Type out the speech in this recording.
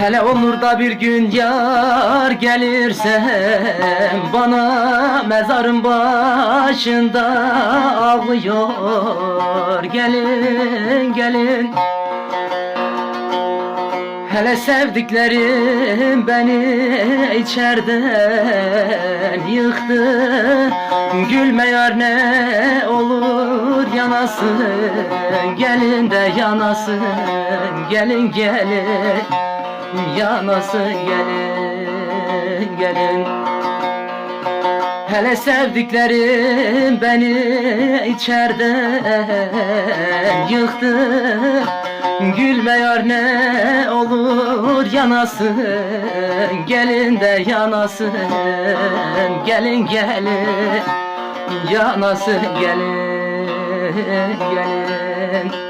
Hele olur da bir gün yar gelirse bana mezarın başında ağlıyor. Gelin gelin. Hele sevdiklerim beni içerden yıktı. Gülme yar ne olur yanasın. Gelin de yanasın. Gelin gelin. Yanasın gelin gelin. Hele sevdiklerim beni içerden yıktı. Gülme yar ne olur yanasın. Gelin de yanasın. Gelin gelin. Yanasın gelin gelin.